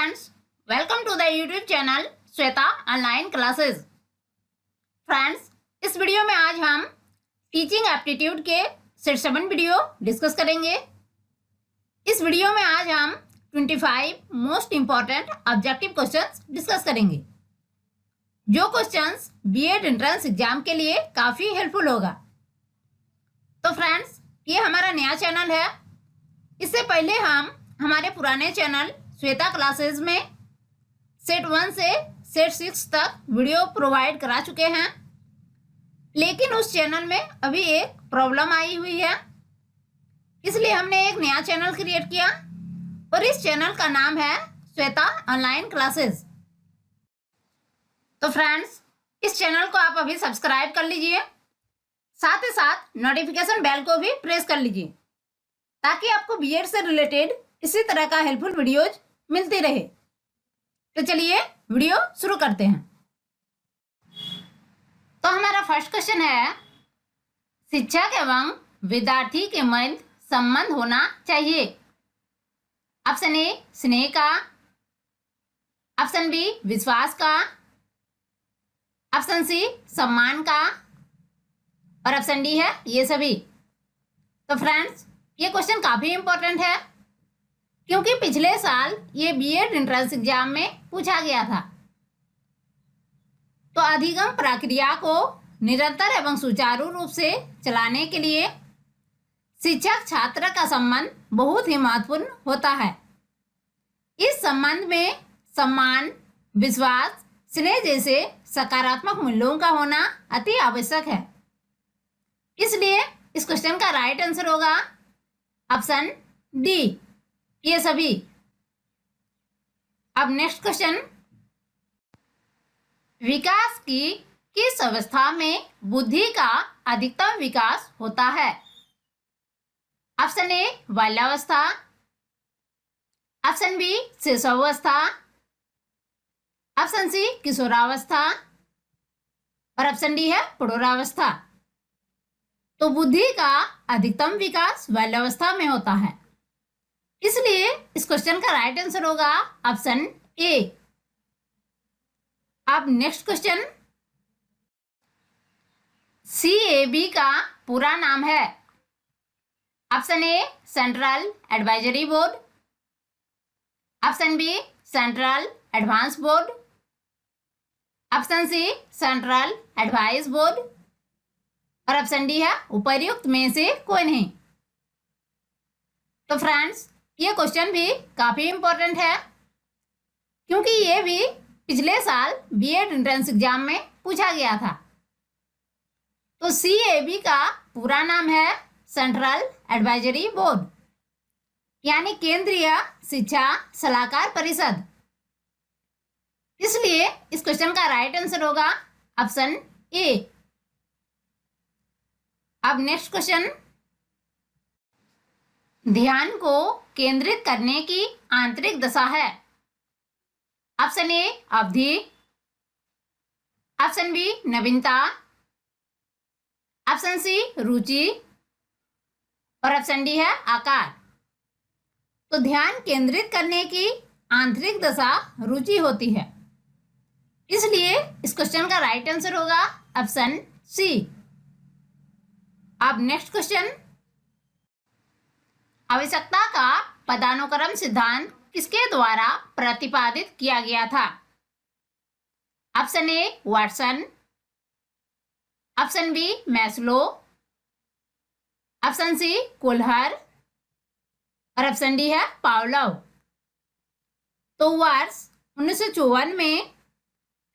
friends, welcome to the YouTube channel Shweta online classes. Friends, इस video में आज हम टीचिंग एप्टीट्यूड के सेट 7 वीडियो डिस्कस करेंगे। इस वीडियो में आज हम 25 most important objective questions discuss करेंगे, जो क्वेश्चंस बीएड एंट्रेंस एग्जाम के लिए काफ़ी हेल्पफुल होगा। तो फ्रेंड्स, ये हमारा नया चैनल है। इससे पहले हम हमारे पुराने चैनल श्वेता क्लासेस में सेट 1 से सेट 6 तक वीडियो प्रोवाइड करा चुके हैं, लेकिन उस चैनल में अभी एक प्रॉब्लम आई हुई है, इसलिए हमने एक नया चैनल क्रिएट किया और इस चैनल का नाम है श्वेता ऑनलाइन क्लासेस। तो फ्रेंड्स, इस चैनल को आप अभी सब्सक्राइब कर लीजिए, साथ ही साथ नोटिफिकेशन बेल को भी प्रेस कर लीजिए, ताकि आपको बीएड से रिलेटेड इसी तरह का हेल्पफुल वीडियोज मिलती रहे। तो चलिए वीडियो शुरू करते हैं। तो हमारा फर्स्ट क्वेश्चन है, शिक्षक एवं विद्यार्थी के मध्य संबंध होना चाहिए। ऑप्शन ए स्नेह का, ऑप्शन बी विश्वास का, ऑप्शन सी सम्मान का और ऑप्शन डी है ये सभी। तो फ्रेंड्स, ये क्वेश्चन काफी इंपॉर्टेंट है, क्योंकि पिछले साल ये बीएड एंट्रेंस एग्जाम में पूछा गया था। तो अधिगम प्रक्रिया को निरंतर एवं सुचारू रूप से चलाने के लिए शिक्षक छात्र का संबंध बहुत ही महत्वपूर्ण होता है। इस संबंध में सम्मान, विश्वास, स्नेह जैसे सकारात्मक मूल्यों का होना अति आवश्यक है। इसलिए इस क्वेश्चन का राइट आंसर होगा ऑप्शन डी, ये सभी। अब नेक्स्ट क्वेश्चन, विकास की किस अवस्था में बुद्धि का अधिकतम विकास होता है? ऑप्शन ए बाल्यावस्था, ऑप्शन बी शिशुअवस्था, ऑप्शन सी किशोरावस्था और ऑप्शन डी है प्रौढ़ावस्था। तो बुद्धि का अधिकतम विकास बाल्यावस्था में होता है, इसलिए इस क्वेश्चन का राइट आंसर होगा ऑप्शन ए। अब नेक्स्ट क्वेश्चन, सीएबी का पूरा नाम है। Option A central advisory board, option B central advance board, option C central advice board और ऑप्शन डी है उपर्युक्त में से कोई नहीं। तो फ्रेंड्स, ये क्वेश्चन भी काफी इंपॉर्टेंट है, क्योंकि ये भी पिछले साल बीएड एंट्रेंस एग्जाम में पूछा गया था। तो सीएबी का पूरा नाम है सेंट्रल एडवाइजरी बोर्ड, यानी केंद्रीय शिक्षा सलाहकार परिषद। इसलिए इस क्वेश्चन का राइट आंसर होगा ऑप्शन ए। अब नेक्स्ट क्वेश्चन, ध्यान को केंद्रित करने की आंतरिक दशा है। ऑप्शन ए अवधि, ऑप्शन बी नवीनता, ऑप्शन सी रुचि और ऑप्शन डी है आकार। तो ध्यान केंद्रित करने की आंतरिक दशा रुचि होती है, इसलिए इस क्वेश्चन का राइट आंसर होगा ऑप्शन सी। अब नेक्स्ट क्वेश्चन, आवश्यकता का पदानुक्रम सिद्धांत किसके द्वारा प्रतिपादित किया गया था? Option A Watson, option B Maslow, option C Kohler और ऑप्शन डी है पावलोव। तो वर्ष 1954 में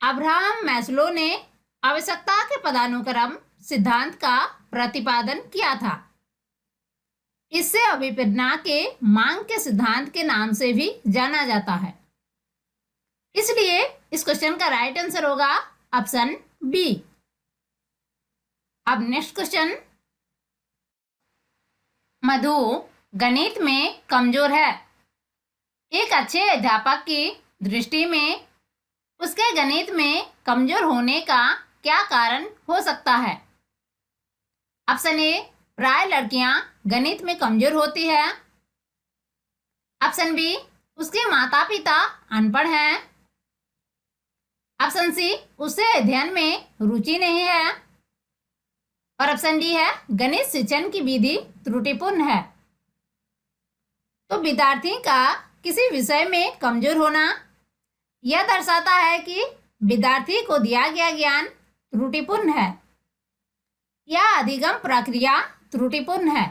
अब्राहम मैस्लो ने आवश्यकता के पदानुक्रम सिद्धांत का प्रतिपादन किया था। इसे अभिप्रेरणा के मांग के सिद्धांत के नाम से भी जाना जाता है, इसलिए इस क्वेश्चन का राइट आंसर होगा ऑप्शन बी। अब नेक्स्ट क्वेश्चन, मधु गणित में कमजोर है। एक अच्छे अध्यापक की दृष्टि में उसके गणित में कमजोर होने का क्या कारण हो सकता है? ऑप्शन ए प्राय लड़कियां गणित में कमजोर होती है, ऑप्शन बी उसके माता पिता अनपढ़ हैं। ऑप्शन सी, उसे अध्ययन में रुचि नहीं है। और ऑप्शन डी है, गणित शिक्षण की विधि त्रुटिपूर्ण है। तो विद्यार्थी का किसी विषय में कमजोर होना यह दर्शाता है कि विद्यार्थी को दिया गया ज्ञान त्रुटिपूर्ण है या अधिगम प्रक्रिया त्रुटिपूर्ण है।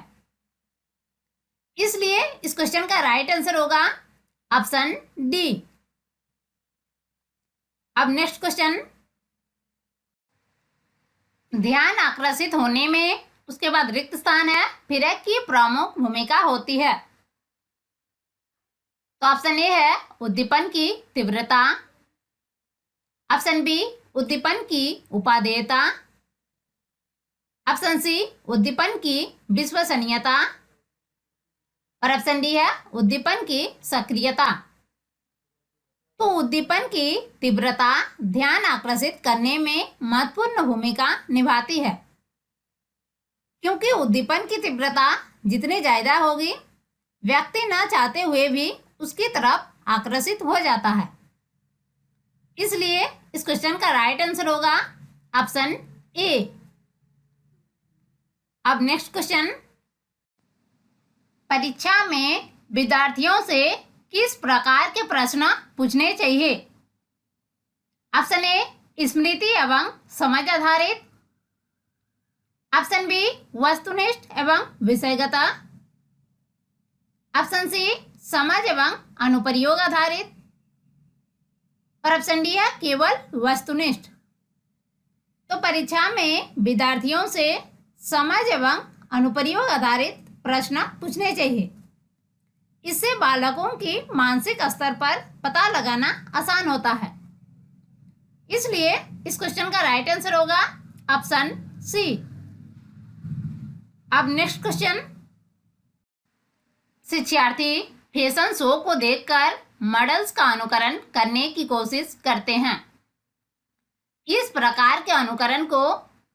इसलिए इस क्वेश्चन का राइट आंसर होगा ऑप्शन डी। अब नेक्स्ट क्वेश्चन, ध्यान आकर्षित होने में उसके बाद रिक्त स्थान है, फिर है की प्रमुख भूमिका होती है। तो ऑप्शन ए है उद्दीपन की तीव्रता, ऑप्शन बी उद्दीपन की उपादेयता, ऑप्शन सी उद्दीपन की विश्वसनीयता और ऑप्शन डी है उद्दीपन की सक्रियता। तो उद्दीपन की तीव्रता ध्यान आकर्षित करने में महत्वपूर्ण भूमिका निभाती है, क्योंकि उद्दीपन की तीव्रता जितनी ज्यादा होगी व्यक्ति न चाहते हुए भी उसकी तरफ आकर्षित हो जाता है। इसलिए इस क्वेश्चन का राइट आंसर होगा ऑप्शन ए। अब नेक्स्ट क्वेश्चन, परीक्षा में विद्यार्थियों से किस प्रकार के प्रश्न पूछने चाहिए? ऑप्शन ए स्मृति एवं समझ आधारित, ऑप्शन बी वस्तुनिष्ठ एवं विषयगत, ऑप्शन सी समझ एवं अनुप्रयोग आधारित और ऑप्शन डी है केवल वस्तुनिष्ठ। तो परीक्षा में विद्यार्थियों से समझ एवं अनुप्रयोग आधारित प्रश्न पूछने चाहिए। इससे बालकों की मानसिक स्तर पर पता लगाना आसान होता है। इसलिए इस क्वेश्चन का राइट आंसर होगा ऑप्शन सी। अब नेक्स्ट क्वेश्चन, शिक्षार्थी फैशन शो को देखकर मॉडल्स का अनुकरण करने की कोशिश करते हैं। इस प्रकार के अनुकरण को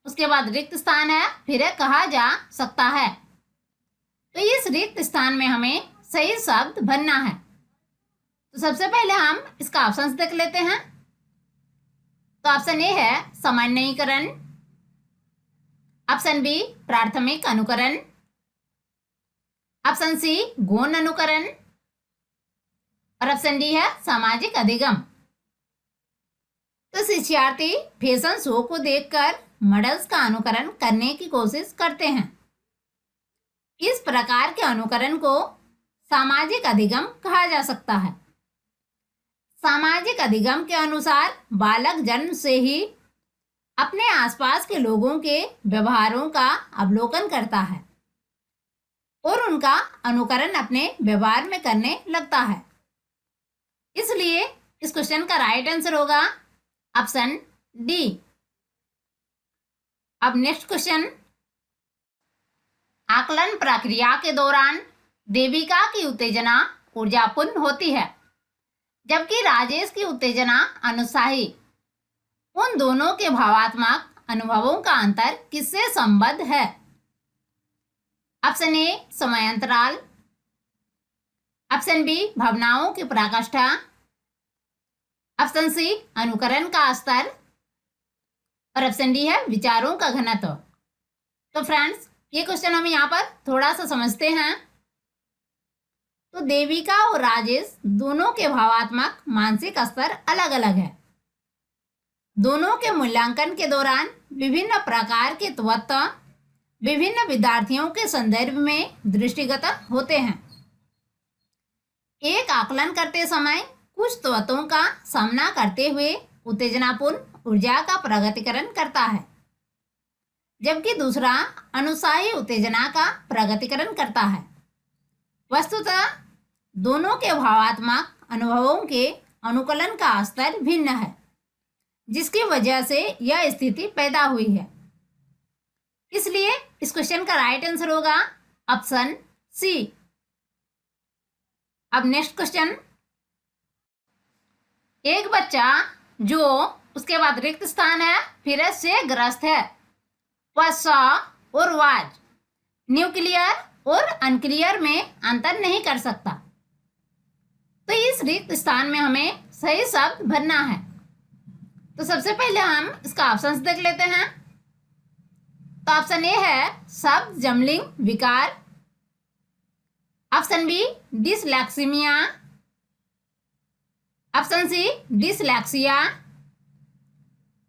उसके बाद रिक्त स्थान है, फिर कहा जा सकता है। तो इस रिक्त स्थान में हमें सही शब्द भरना है। तो सबसे पहले हम इसका ऑप्शन देख लेते हैं। तो ऑप्शन ए है सामान्यीकरण, ऑप्शन बी प्राथमिक अनुकरण, ऑप्शन सी गौण अनुकरण और ऑप्शन डी है सामाजिक अधिगम। तो शिक्षार्थी फैशन शो को देखकर मॉडल्स का अनुकरण करने की कोशिश करते हैं। इस प्रकार के अनुकरण को सामाजिक अधिगम कहा जा सकता है। सामाजिक अधिगम के अनुसार बालक जन्म से ही अपने आसपास के लोगों के व्यवहारों का अवलोकन करता है और उनका अनुकरण अपने व्यवहार में करने लगता है। इसलिए इस क्वेश्चन का राइट आंसर होगा ऑप्शन डी। अब नेक्स्ट क्वेश्चन, आकलन प्रक्रिया के दौरान देविका की उत्तेजना ऊर्जापूर्ण होती है, जबकि राजेश की उत्तेजना अनुत्साही। उन दोनों के भावात्मक अनुभवों का अंतर किससे संबद्ध है? ऑप्शन ए समयांतराल, ऑप्शन बी भावनाओं की पराकाष्ठा, ऑप्शन सी अनुकरण का स्तर और ऑप्शन डी है विचारों का घनत्व। तो फ्रेंड्स, ये क्वेश्चन हम यहाँ पर थोड़ा सा समझते हैं। तो देविका और राजेश दोनों के भावात्मक मानसिक स्तर अलग अलग है। दोनों के मूल्यांकन के दौरान विभिन्न प्रकार के तत्व विभिन्न विद्यार्थियों के संदर्भ में दृष्टिगत होते हैं। एक आकलन करते समय कुछ तत्वों का सामना करते हुए उत्तेजनापूर्ण ऊर्जा का प्रगतिकरण करता है, जबकि दूसरा अनुत्साही उत्तेजना का प्रगतिकरण करता है। वस्तुतः दोनों के भावात्मक अनुभवों के अनुकूलन का स्तर भिन्न है, जिसकी वजह से यह स्थिति पैदा हुई है। इसलिए इस क्वेश्चन का राइट आंसर होगा ऑप्शन सी। अब नेक्स्ट क्वेश्चन, एक बच्चा जो उसके बाद रिक्त स्थान है फिर से ग्रस्त है, वह स और वाज न्यूक्लियर और अनक्लियर में अंतर नहीं कर सकता। तो रिक्त स्थान में हमें सही शब्द भरना है। तो सबसे पहले हम इसका ऑप्शंस देख लेते हैं। तो ऑप्शन ए है शब्द जमलिंग विकार, ऑप्शन बी डिसलैक्सीमिया, ऑप्शन सी डिसलैक्सिया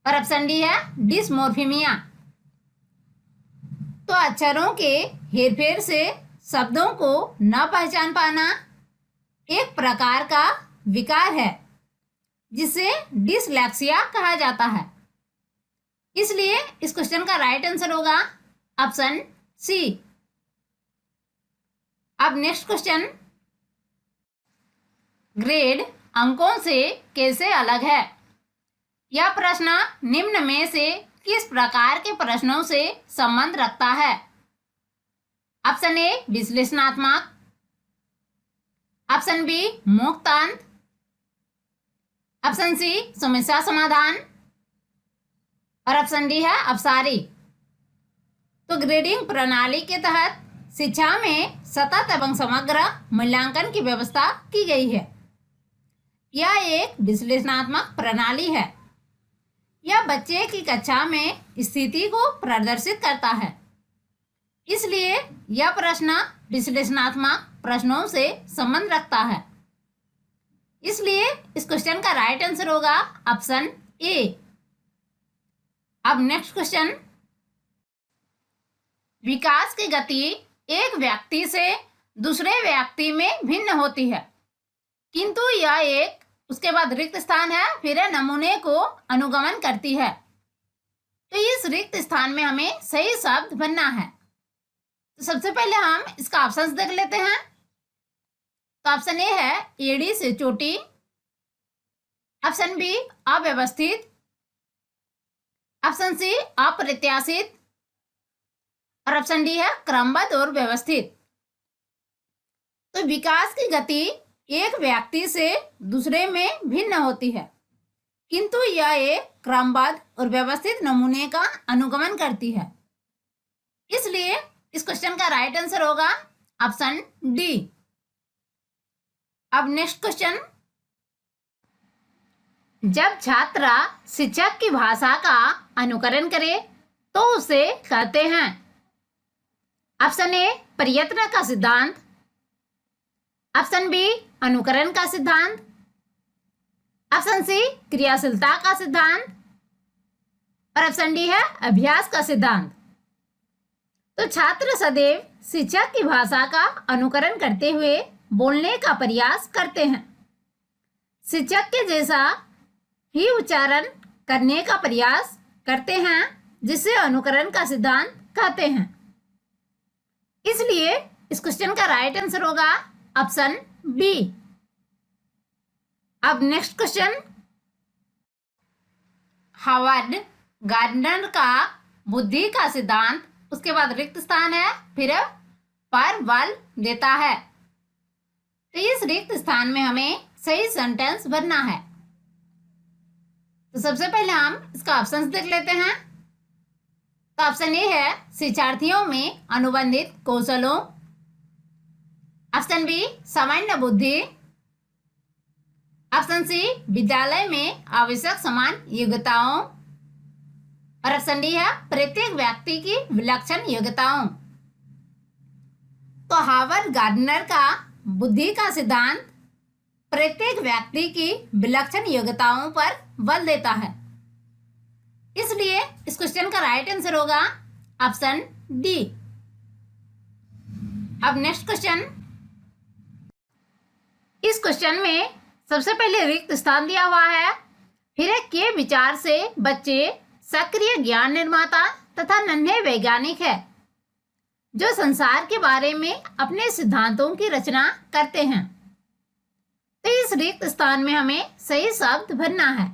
और ऑप्शन डी है डिसमोर्फिमिया। तो अक्षरों के हेरफेर से शब्दों को न पहचान पाना एक प्रकार का विकार है जिसे डिसलैक्सिया कहा जाता है। इसलिए इस क्वेश्चन का राइट आंसर होगा ऑप्शन सी। अब नेक्स्ट क्वेश्चन, ग्रेड अंकों से कैसे अलग है? यह प्रश्न निम्न में से किस प्रकार के प्रश्नों से संबंध रखता है? ऑप्शन ए विश्लेषणात्मक, ऑप्शन बी मुक्तांत, ऑप्शन सी समस्या समाधान और ऑप्शन डी है अपसारी। तो ग्रेडिंग प्रणाली के तहत शिक्षा में सतत एवं समग्र मूल्यांकन की व्यवस्था की गई है। यह एक विश्लेषणात्मक प्रणाली है। यह बच्चे की कक्षा में स्थिति को प्रदर्शित करता है। इसलिए यह प्रश्न विश्लेषणात्मक प्रश्नों से संबंध रखता है। इसलिए इस क्वेश्चन का राइट आंसर होगा ऑप्शन ए। अब नेक्स्ट क्वेश्चन, विकास की गति एक व्यक्ति से दूसरे व्यक्ति में भिन्न होती है, किंतु यह एक उसके बाद रिक्त स्थान है, फिर नमूने को अनुगमन करती है। तो इस रिक्त स्थान में हमें सही शब्द भरना है। तो सबसे पहले हम इसका ऑप्शंस देख लेते हैं। तो ऑप्शन ए है एड़ी से चोटी, ऑप्शन बी अव्यवस्थित, ऑप्शन सी अप्रत्याशित और ऑप्शन डी है क्रमबद्ध और व्यवस्थित। तो विकास की गति एक व्यक्ति से दूसरे में भिन्न होती है, किंतु यह एक क्रमबद्ध और व्यवस्थित नमूने का अनुगमन करती है। इसलिए इस क्वेश्चन का राइट आंसर होगा ऑप्शन डी। अब नेक्स्ट क्वेश्चन, जब छात्र शिक्षक की भाषा का अनुकरण करे तो उसे कहते हैं। ऑप्शन ए प्रयत्न का सिद्धांत, ऑप्शन बी अनुकरण का सिद्धांत, ऑप्शन सी क्रियाशीलता का सिद्धांत और ऑप्शन डी है अभ्यास का सिद्धांत। तो छात्र सदैव शिक्षक की भाषा का अनुकरण करते हुए बोलने का प्रयास करते हैं। शिक्षक के जैसा ही उच्चारण करने का प्रयास करते हैं, जिसे अनुकरण का सिद्धांत कहते हैं। इसलिए इस क्वेश्चन का राइट आंसर होगा ऑप्शन बी। अब नेक्स्ट क्वेश्चन, हावर्ड गार्डनर का बुद्धि का सिद्धांत, उसके बाद रिक्त स्थान है, फिर पर बल देता है। तो इस रिक्त स्थान में हमें सही सेंटेंस भरना है। तो सबसे पहले हम इसका ऑप्शंस देख लेते हैं। तो ऑप्शन ए है शिक्षार्थियों में अनुबंधित कौशलों, ऑप्शन बी सामान्य बुद्धि, ऑप्शन सी विद्यालय में आवश्यक समान योग्यताओं और ऑप्शन डी है प्रत्येक व्यक्ति की विलक्षण योग्यताओं। तो हावर्ड गार्डनर का बुद्धि का सिद्धांत प्रत्येक व्यक्ति की विलक्षण योग्यताओं पर बल देता है। इसलिए इस क्वेश्चन का राइट आंसर होगा ऑप्शन डी। अब नेक्स्ट क्वेश्चन, इस क्वेश्चन में सबसे पहले रिक्त स्थान दिया हुआ है, फिर के विचार से बच्चे सक्रिय ज्ञान निर्माता तथा नन्हे वैज्ञानिक है जो संसार के बारे में अपने सिद्धांतों की रचना करते हैं। तो इस रिक्त स्थान में हमें सही शब्द भरना है।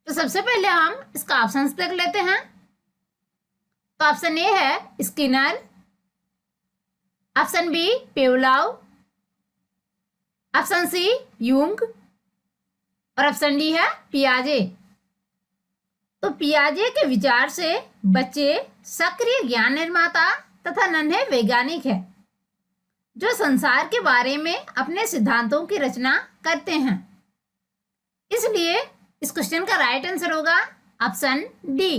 तो सबसे पहले हम इसका ऑप्शंस देख लेते हैं। तो ऑप्शन ए है Skinner, option B Pavlov, option C Jung और ऑप्शन डी है पियाजे। तो पियाजे के विचार से बच्चे सक्रिय ज्ञान निर्माता तथा नन्हे वैज्ञानिक है जो संसार के बारे में अपने सिद्धांतों की रचना करते हैं। इसलिए इस क्वेश्चन का राइट आंसर होगा ऑप्शन डी।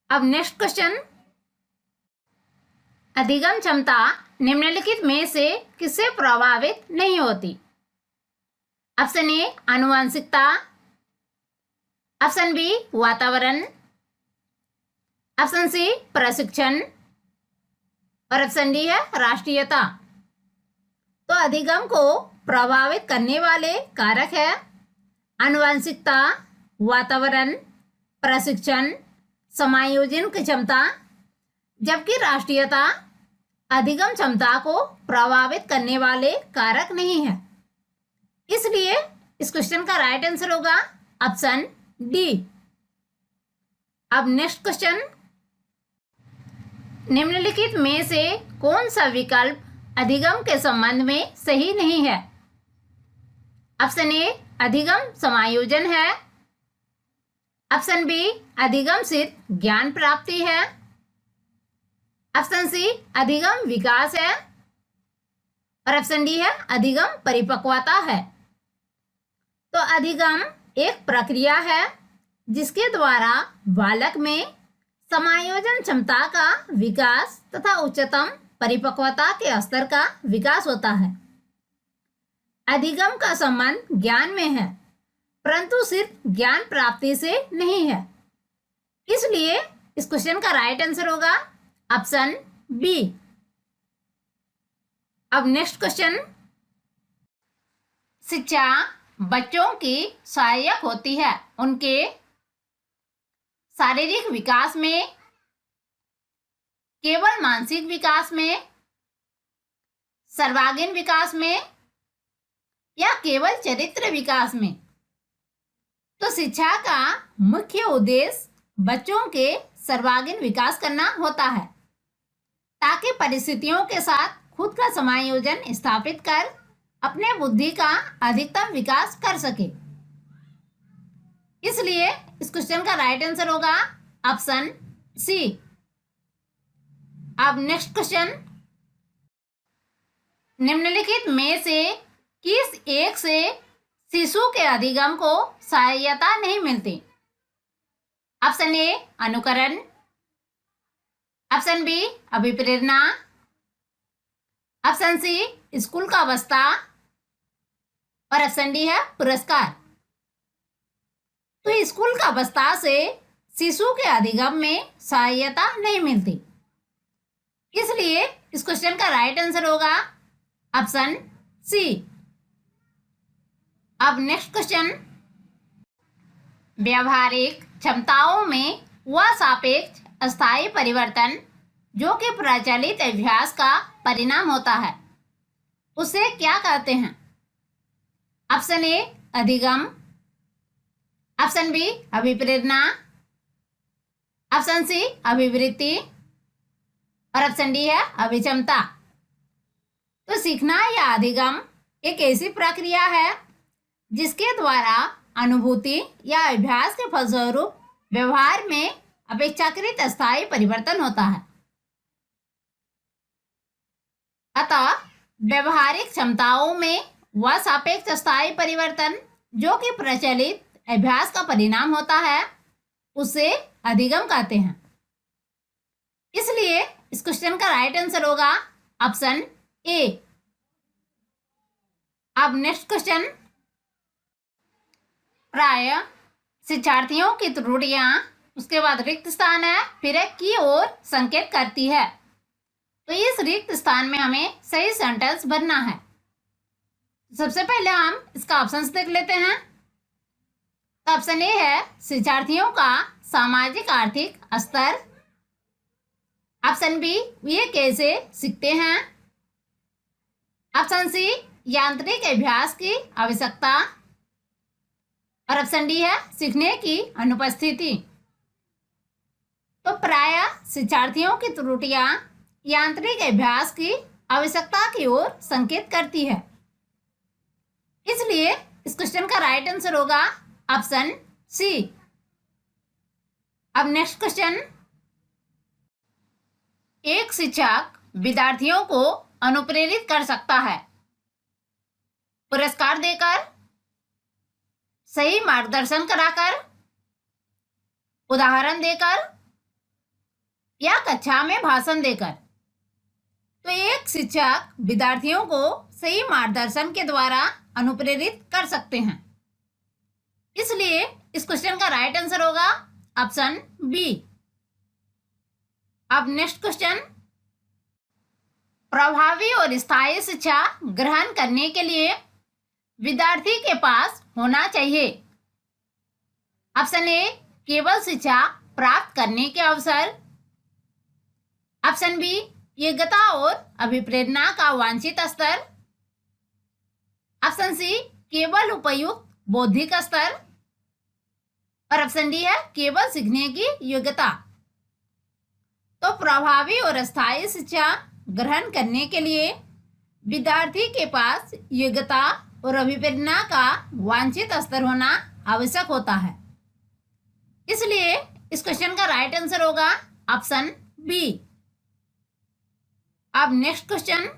अब नेक्स्ट क्वेश्चन, अधिगम क्षमता निम्नलिखित में से किससे प्रभावित नहीं होती? ऑप्शन ए आनुवंशिकता, ऑप्शन बी वातावरण, ऑप्शन सी प्रशिक्षण और ऑप्शन डी है राष्ट्रीयता। तो अधिगम को प्रभावित करने वाले कारक है आनुवंशिकता, वातावरण, प्रशिक्षण, समायोजन की क्षमता, जबकि राष्ट्रीयता अधिगम क्षमता को प्रभावित करने वाले कारक नहीं है। इसलिए इस क्वेश्चन का राइट आंसर होगा ऑप्शन डी। अब नेक्स्ट क्वेश्चन, निम्नलिखित में से कौन सा विकल्प अधिगम के संबंध में सही नहीं है? ऑप्शन ए अधिगम समायोजन है, ऑप्शन बी अधिगम सिर्फ ज्ञान प्राप्ति है, ऑप्शन सी अधिगम विकास है और ऑप्शन डी है अधिगम परिपक्वता है। तो अधिगम एक प्रक्रिया है जिसके द्वारा बालक में समायोजन क्षमता का विकास तथा उच्चतम परिपक्वता के स्तर का विकास होता है। अधिगम का संबंध ज्ञान में है, परंतु सिर्फ ज्ञान प्राप्ति से नहीं है। इसलिए इस क्वेश्चन का राइट आंसर होगा ऑप्शन बी। अब नेक्स्ट क्वेश्चन, शिक्षा बच्चों की सहायक होती है उनके शारीरिक विकास में, केवल मानसिक विकास में, सर्वांगीण विकास में या केवल चरित्र विकास में? तो शिक्षा का मुख्य उद्देश्य बच्चों के सर्वांगीण विकास करना होता है ताकि परिस्थितियों के साथ खुद का समायोजन स्थापित कर अपने बुद्धि का अधिकतम विकास कर सके। इसलिए इस क्वेश्चन का राइट आंसर होगा ऑप्शन सी। अब नेक्स्ट क्वेश्चन, निम्नलिखित में से किस एक से शिशु के अधिगम को सहायता नहीं मिलती? ऑप्शन ए अनुकरण, ऑप्शन बी अभिप्रेरणा, ऑप्शन सी स्कूल का अवस्था और ऑप्शन डी है पुरस्कार। तो स्कूल का अवस्था से शिशु के अधिगम में सहायता नहीं मिलती। इसलिए इस क्वेश्चन का राइट आंसर होगा ऑप्शन सी। अब नेक्स्ट क्वेश्चन, व्यवहारिक क्षमताओं में वह सापेक्ष अस्थायी परिवर्तन जो कि प्रचलित अभ्यास का परिणाम होता है उसे क्या कहते हैं? ऑप्शन ए अधिगम, ऑप्शन बी अभिप्रेरणा, ऑप्शन सी अभिवृत्ति और ऑप्शन डी है अभिक्षमता। तो सीखना या अधिगम एक ऐसी प्रक्रिया है जिसके द्वारा अनुभूति या अभ्यास के फलस्वरूप व्यवहार में अपेक्षाकृत अस्थायी परिवर्तन होता है। अतः व्यवहारिक क्षमताओं में वह सापेक्ष अस्थायी परिवर्तन जो कि प्रचलित अभ्यास का परिणाम होता है उसे अधिगम कहते हैं। इसलिए इस क्वेश्चन का राइट आंसर होगा ऑप्शन ए। अब नेक्स्ट क्वेश्चन, प्राय शिक्षार्थियों की त्रुटियां, उसके बाद रिक्त स्थान है, फिर की ओर संकेत करती है। तो इस रिक्त स्थान में हमें सही सेंटेंस भरना है। सबसे पहले हम इसका ऑप्शंस देख लेते हैं। तो ऑप्शन ए है शिक्षार्थियों का सामाजिक आर्थिक स्तर, ऑप्शन बी ये कैसे सीखते हैं, ऑप्शन सी यांत्रिक अभ्यास की आवश्यकता और ऑप्शन डी है सीखने की अनुपस्थिति। तो प्राय शिक्षार्थियों की त्रुटियां यांत्रिक अभ्यास की आवश्यकता की ओर संकेत करती है। इसलिए इस क्वेश्चन का राइट आंसर होगा ऑप्शन सी। अब नेक्स्ट क्वेश्चन, एक शिक्षक विद्यार्थियों को अनुप्रेरित कर सकता है पुरस्कार देकर, सही मार्गदर्शन कराकर, उदाहरण देकर या कक्षा में भाषण देकर। तो एक शिक्षक विद्यार्थियों को सही मार्गदर्शन के द्वारा अनुप्रेरित कर सकते हैं। इसलिए इस क्वेश्चन का राइट आंसर होगा ऑप्शन बी। अब नेक्स्ट क्वेश्चन, प्रभावी और स्थायी शिक्षा ग्रहण करने के लिए विद्यार्थी के पास होना चाहिए। ऑप्शन ए, केवल शिक्षा प्राप्त करने के अवसर। ऑप्शन बी, योग्यता और अभिप्रेरणा का वांछित स्तर। ऑप्शन सी, केवल उपयुक्त बौद्धिक स्तर। और ऑप्शन डी है केवल सीखने की योग्यता। तो प्रभावी और स्थायी शिक्षा ग्रहण करने के लिए विद्यार्थी के पास योग्यता और अभिप्रेरणा का वांछित स्तर होना आवश्यक होता है। इसलिए इस क्वेश्चन का राइट आंसर होगा ऑप्शन बी। अब नेक्स्ट क्वेश्चन,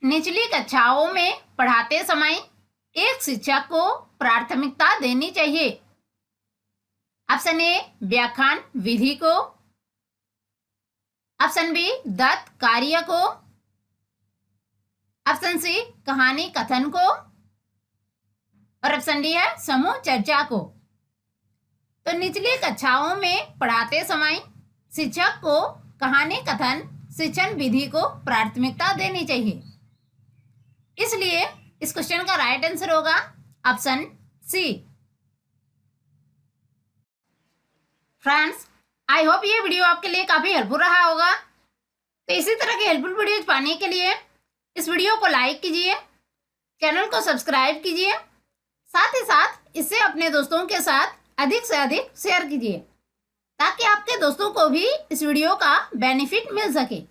निचली कक्षाओं में पढ़ाते समय एक शिक्षक को प्राथमिकता देनी चाहिए। ऑप्शन ए, व्याख्यान विधि को। ऑप्शन बी, दत्त कार्य को। ऑप्शन सी, कहानी कथन को। और ऑप्शन डी है समूह चर्चा को। तो निचली कक्षाओं में पढ़ाते समय शिक्षक को कहानी कथन शिक्षण विधि को प्राथमिकता देनी चाहिए। इसलिए इस क्वेश्चन का राइट आंसर होगा option C. Friends, I hope ये वीडियो आपके लिए काफी हेल्पफुल रहा होगा। तो इसी तरह के हेल्पफुल वीडियोज पाने के लिए इस वीडियो को लाइक कीजिए, चैनल को सब्सक्राइब कीजिए, साथ ही साथ इसे अपने दोस्तों के साथ अधिक से अधिक शेयर कीजिए ताकि आपके दोस्तों को भी इस वीडियो का बेनिफिट मिल सके।